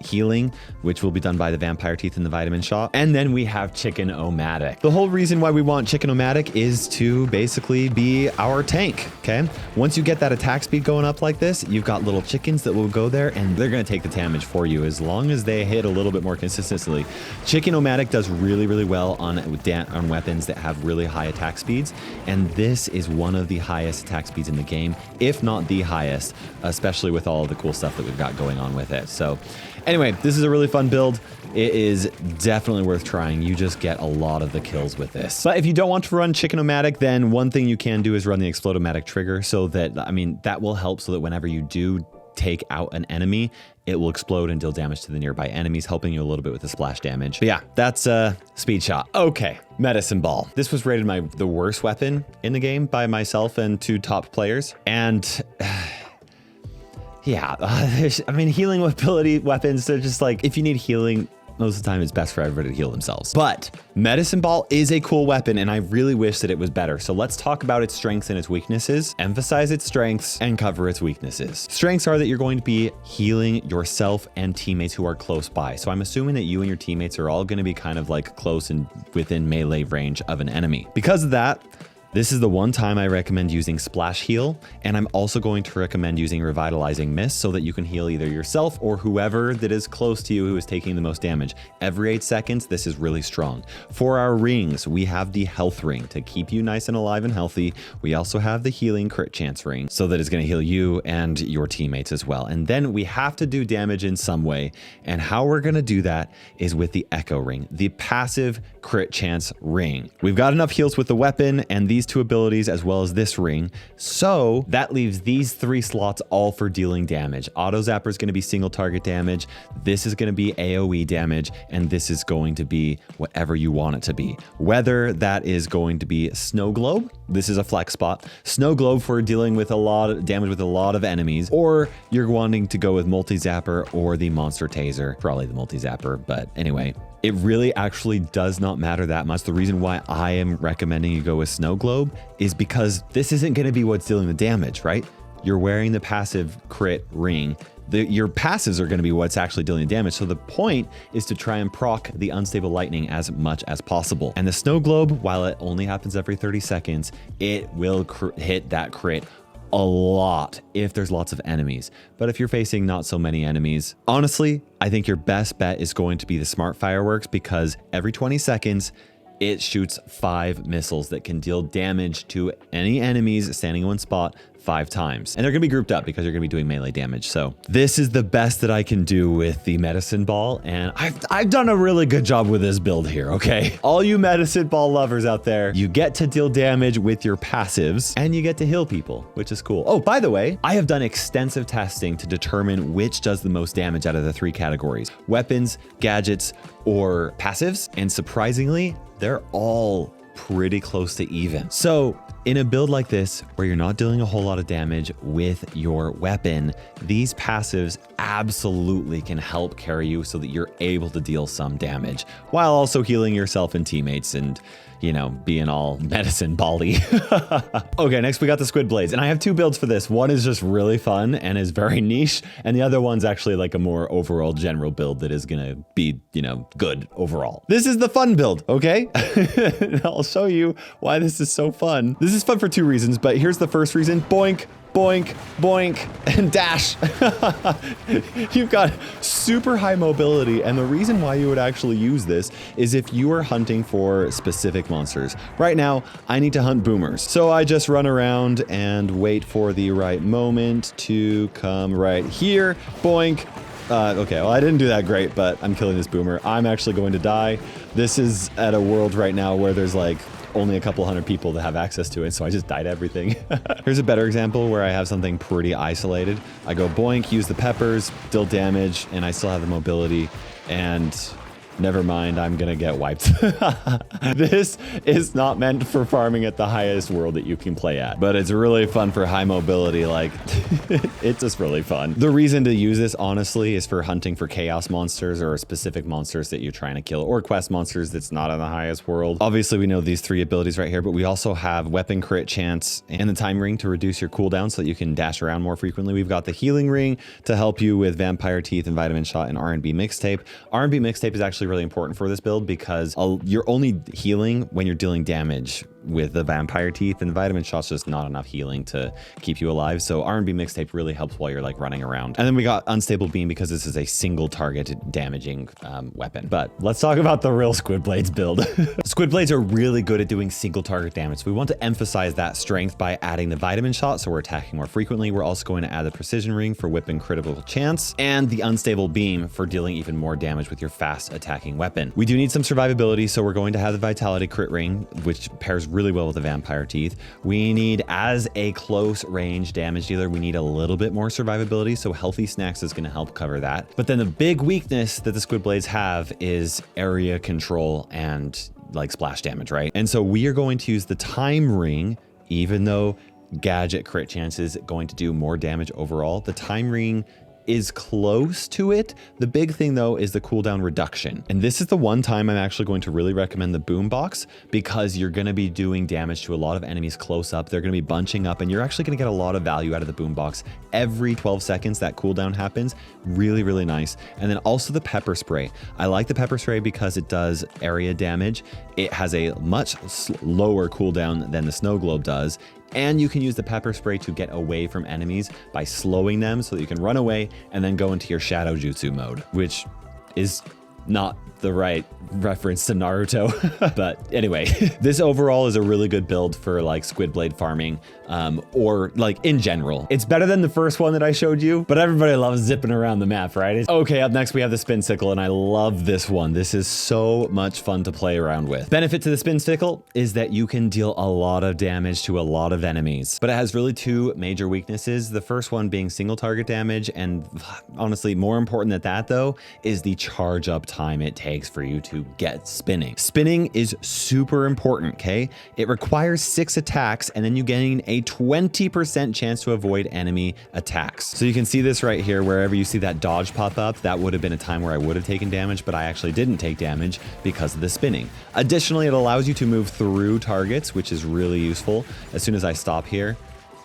healing, which will be done by the Vampire Teeth and the Vitamin Shot. And then we have Chicken-O-Matic. The whole reason why we want Chicken-O-Matic is to basically be our tank, okay? Once you get that attack speed going up like this, you've got little chickens that will go there and they're gonna take the damage for you as long as they hit a little bit more consistently. Chicken-O-Matic does really, really well on weapons that have really high attack speeds, and this is one of the highest attack speeds in the game, if not the highest, especially with all of the cool stuff that we've got going on with it. So anyway, this is a really fun build. It is definitely worth trying. You just get a lot of the kills with this. But if you don't want to run Chicken-O-Matic, then one thing you can do is run the Explodomatic Trigger so that, I mean, that will help so that whenever you do take out an enemy, it will explode and deal damage to the nearby enemies, helping you a little bit with the splash damage. But yeah, that's Speedshot. Okay, Medicine Ball. This was rated the worst weapon in the game by myself and 2 top players. And yeah, I mean, healing ability weapons, they're just like, if you need healing, most of the time it's best for everybody to heal themselves. But Medicine Ball is a cool weapon and I really wish that it was better. So let's talk about its strengths and its weaknesses, emphasize its strengths and cover its weaknesses. Strengths are that you're going to be healing yourself and teammates who are close by. So I'm assuming that you and your teammates are all going to be kind of like close and within melee range of an enemy. Because of that, this is the one time I recommend using Splash Heal, and I'm also going to recommend using Revitalizing Mist so that you can heal either yourself or whoever that is close to you who is taking the most damage. Every 8 seconds, this is really strong. For our rings, we have the Health Ring to keep you nice and alive and healthy. We also have the Healing Crit Chance Ring so that it's going to heal you and your teammates as well. And then we have to do damage in some way, and how we're going to do that is with the Echo Ring, the passive Crit Chance Ring. We've got enough heals with the weapon, and these these 2 abilities as well as this ring. So that leaves these 3 slots all for dealing damage. Auto Zapper is going to be single target damage. This is going to be AoE damage, and this is going to be whatever you want it to be. Whether that is going to be Snow Globe, this is a flex spot. Snow Globe for dealing with a lot of damage with a lot of enemies, or you're wanting to go with Multi Zapper or the Monster Taser, probably the Multi Zapper, but anyway. It really actually does not matter that much. The reason why I am recommending you go with Snow Globe is because this isn't going to be what's dealing the damage, right? You're wearing the passive crit ring. Your passives are going to be what's actually dealing the damage. So the point is to try and proc the unstable lightning as much as possible. And the Snow Globe, while it only happens every 30 seconds, it will hit that crit a lot if there's lots of enemies. But if you're facing not so many enemies, honestly, I think your best bet is going to be the Smart Fireworks, because every 20 seconds, it shoots 5 missiles that can deal damage to any enemies standing in one spot 5 times. And they're gonna be grouped up because you're gonna be doing melee damage. So this is the best that I can do with the medicine ball. And I've done a really good job with this build here, okay? All you medicine ball lovers out there, you get to deal damage with your passives and you get to heal people, which is cool. Oh, by the way, I have done extensive testing to determine which does the most damage out of the 3 categories: weapons, gadgets, or passives. And surprisingly, they're all pretty close to even. So in a build like this, where you're not dealing a whole lot of damage with your weapon, these passives absolutely can help carry you so that you're able to deal some damage while also healing yourself and teammates and, you know, being all medicine bally. Okay, next we got the Squid Blades, and I have 2 builds for this. One is just really fun and is very niche, and the other one's actually like a more overall general build that is gonna be, you know, good overall. This is the fun build, okay? I'll show you why this is so fun. This is fun for 2 reasons, but here's the first reason. Boink, boink, boink, and dash. You've got super high mobility, and the reason why you would actually use this is if you are hunting for specific monsters. Right now, I need to hunt boomers, so I just run around and wait for the right moment to come right here. Boink. Okay, well, I didn't do that great, but I'm killing this boomer. I'm actually going to die. This is at a world right now where there's like only a couple hundred people that have access to it, so I just died everything. Here's a better example where I have something pretty isolated. I go boink, use the peppers, deal damage, and I still have the mobility, and never mind, I'm gonna get wiped. This is not meant for farming at the highest world that you can play at, but it's really fun for high mobility. Like, it's just really fun. The reason to use this, honestly, is for hunting for chaos monsters or specific monsters that you're trying to kill, or quest monsters that's not in the highest world. Obviously, we know these 3 abilities right here, but we also have weapon crit chance and the time ring to reduce your cooldown so that you can dash around more frequently. We've got the healing ring to help you with vampire teeth and vitamin shot and R&B mixtape. R&B mixtape is actually really important for this build because you're only healing when you're dealing damage with the vampire teeth, and vitamin shots just not enough healing to keep you alive. So R&B mixtape really helps while you're like running around. And then we got unstable beam because this is a single target damaging weapon. But let's talk about the real Squid Blades build. Squid Blades are really good at doing single target damage. So we want to emphasize that strength by adding the vitamin shot, so we're attacking more frequently. We're also going to add the precision ring for whipping critical chance, and the unstable beam for dealing even more damage with your fast attacking weapon. We do need some survivability, so we're going to have the vitality crit ring, which pairs really well with the vampire teeth. We need, as a close range damage dealer, we need a little bit more survivability, so healthy snacks is going to help cover that. But then the big weakness that the Squid Blades have is area control and like splash damage, right? And so we are going to use the time ring, even though gadget crit chance is going to do more damage overall. The time ring is close to it. The big thing though is the cooldown reduction. And this is the one time I'm actually going to really recommend the boombox, because you're going to be doing damage to a lot of enemies close up. They're going to be bunching up, and you're actually going to get a lot of value out of the boombox. Every 12 seconds that cooldown happens. Really, really nice. And then also the pepper spray. I like the pepper spray because it does area damage. It has a much lower cooldown than the snow globe does. And you can use the pepper spray to get away from enemies by slowing them so that you can run away and then go into your shadow jutsu mode, which is not the right reference to Naruto. But anyway, this overall is a really good build for like squid blade farming, or like in general. It's better than the first one that I showed you, but everybody loves zipping around the map, right? Okay, up next we have the Spinsickle, and I love this one. This is so much fun to play around with. Benefit to the Spinsickle is that you can deal a lot of damage to a lot of enemies, but it has really two major weaknesses. The first one being single target damage, and honestly, more important than that though, is the charge up time it takes for you to get spinning. Spinning is super important, okay? It requires 6 attacks, and then you gain a 20% chance to avoid enemy attacks. So you can see this right here, wherever you see that dodge pop up, that would have been a time where I would have taken damage, but I actually didn't take damage because of the spinning. Additionally, it allows you to move through targets, which is really useful. As soon as I stop here,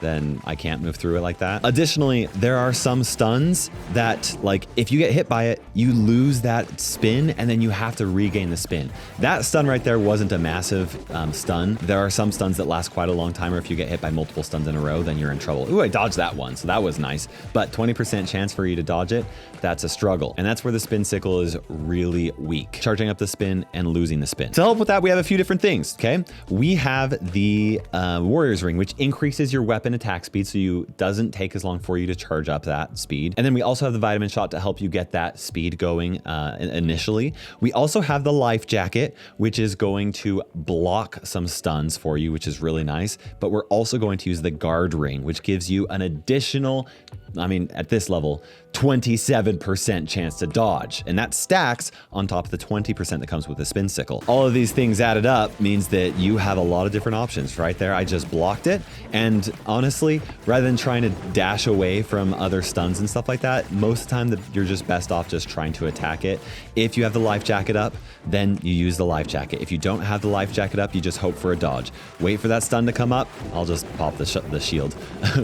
then I can't move through it like that. Additionally, there are some stuns that, like, if you get hit by it, you lose that spin and then you have to regain the spin. That stun right there wasn't a massive stun. There are some stuns that last quite a long time, or if you get hit by multiple stuns in a row, then you're in trouble. Ooh, I dodged that one, so that was nice. But 20% chance for you to dodge it, that's a struggle. And that's where the Spinsickle is really weak. Charging up the spin and losing the spin. To help with that, we have a few different things, okay? We have the Warrior's Ring, which increases your weapon attack speed, so you doesn't take as long for you to charge up that speed. And then we also have the Vitamin Shot to help you get that speed going initially. We also have the Life Jacket, which is going to block some stuns for you, which is really nice. But we're also going to use the Guard Ring, which gives you an additional, I mean, at this level, 27% chance to dodge. And that stacks on top of the 20% that comes with the Spinsickle. All of these things added up means that you have a lot of different options right there. I just blocked it. And honestly, rather than trying to dash away from other stuns and stuff like that, most of the time you're just best off just trying to attack it. If you have the Life Jacket up, then you use the Life Jacket. If you don't have the Life Jacket up, you just hope for a dodge. Wait for that stun to come up. I'll just pop the shield,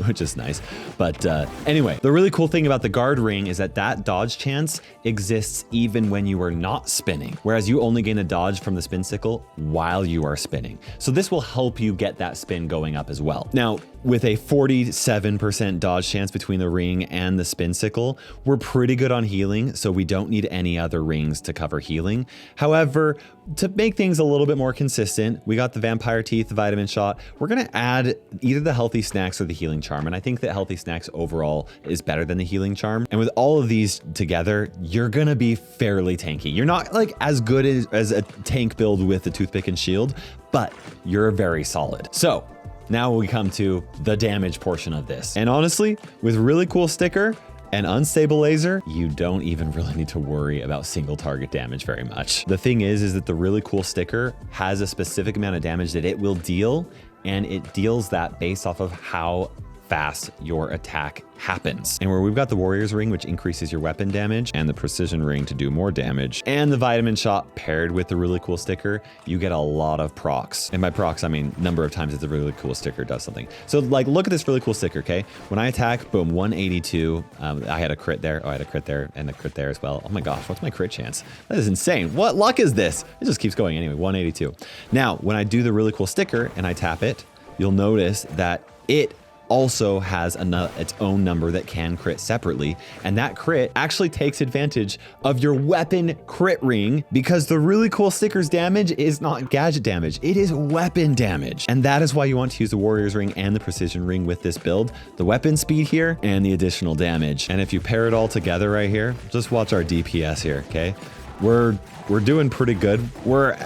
which is nice. But anyway, the really cool thing about the Guard Ring is that dodge chance exists even when you are not spinning, whereas you only gain a dodge from the Spinsickle while you are spinning. So this will help you get that spin going up as well. Now, with a 47% dodge chance between the ring and the Spinsickle, we're pretty good on healing, so we don't need any other rings to cover healing. However, to make things a little bit more consistent, we got the Vampire Teeth, the Vitamin Shot. We're gonna add either the Healthy Snacks or the Healing Charm, and I think that Healthy Snacks overall is better than the Healing Charm. And with all of these together, you're gonna be fairly tanky. You're not like as good as a tank build with the Toothpick and Shield, but you're very solid. So now we come to the damage portion of this. And honestly, with really cool sticker and unstable laser, you don't even really need to worry about single target damage very much. The thing is that the really cool sticker has a specific amount of damage that it will deal, and it deals that based off of how fast your attack happens. And where we've got the Warrior's Ring, which increases your weapon damage, and the Precision Ring to do more damage, and the Vitamin Shot paired with the really cool sticker, you get a lot of procs. And by procs, I mean number of times that the really cool sticker does something. So like, look at this really cool sticker, okay? When I attack, boom, 182. I had a crit there. Oh, I had a crit there and a crit there as well. Oh my gosh, what's my crit chance? That is insane. What luck is this? It just keeps going anyway, 182. Now, when I do the really cool sticker and I tap it, you'll notice that it also has its own number that can crit separately, and that crit actually takes advantage of your weapon crit ring, because the really cool sticker's damage is not gadget damage, it is weapon damage. And that is why you want to use the Warrior's Ring and the Precision Ring with this build, the weapon speed here and the additional damage. And if you pair it all together right here, just watch our DPS here, okay? We're doing pretty good. We're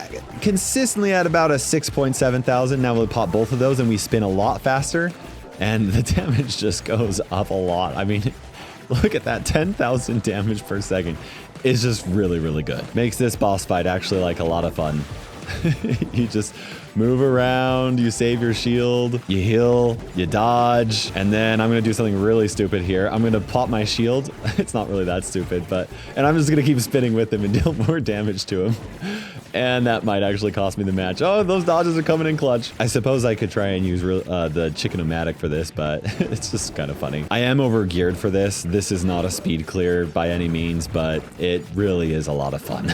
consistently at about a 6.7 thousand. Now we'll pop both of those and we spin a lot faster, and the damage just goes up a lot. I mean, look at that, 10,000 damage per second. It's just really, really good. Makes this boss fight actually like a lot of fun. You just move around, you save your shield, you heal, you dodge, and then I'm gonna do something really stupid here. I'm gonna pop my shield. It's not really that stupid, and I'm just gonna keep spinning with him and deal more damage to him. And that might actually cost me the match. Oh, those dodges are coming in clutch. I suppose I could try and use the chicken-o-matic for this, but it's just kind of funny. I am over-geared for this. This is not a speed clear by any means, but it really is a lot of fun.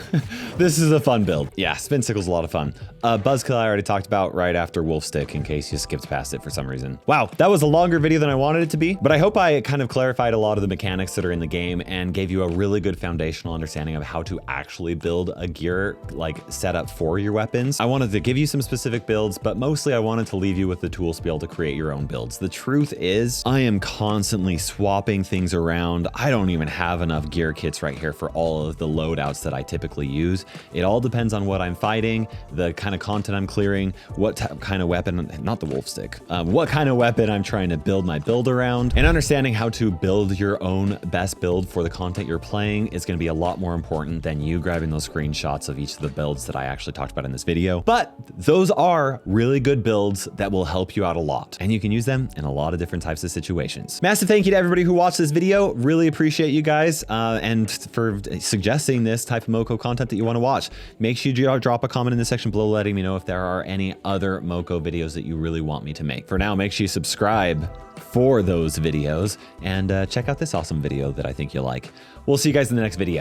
This is a fun build. Yeah, Spinsickle's a lot of fun. Buzzkill I already talked about right after Wolfstick in case you skipped past it for some reason. Wow, that was a longer video than I wanted it to be, but I hope I kind of clarified a lot of the mechanics that are in the game and gave you a really good foundational understanding of how to actually build a gear like setup for your weapons. I wanted to give you some specific builds, but mostly I wanted to leave you with the tools to be able to create your own builds. The truth is, I am constantly swapping things around. I don't even have enough gear kits right here for all of the loadouts that I typically use. It all depends on what I'm fighting, the kind of content I'm clearing, what kind of weapon, not the wolf stick, what kind of weapon I'm trying to build my build around, and understanding how to build your own best build for the content you're playing is going to be a lot more important than you grabbing those screenshots of each of the builds that I actually talked about in this video. But those are really good builds that will help you out a lot, and you can use them in a lot of different types of situations. Massive thank you to everybody who watched this video. Really appreciate you guys and for suggesting this type of moco content that you want to watch. Make sure you drop a comment in the section below letting me know if there are any other moco videos that you really want me to make. For now, make sure you subscribe for those videos and check out this awesome video that I think you'll like. We'll see you guys in the next video.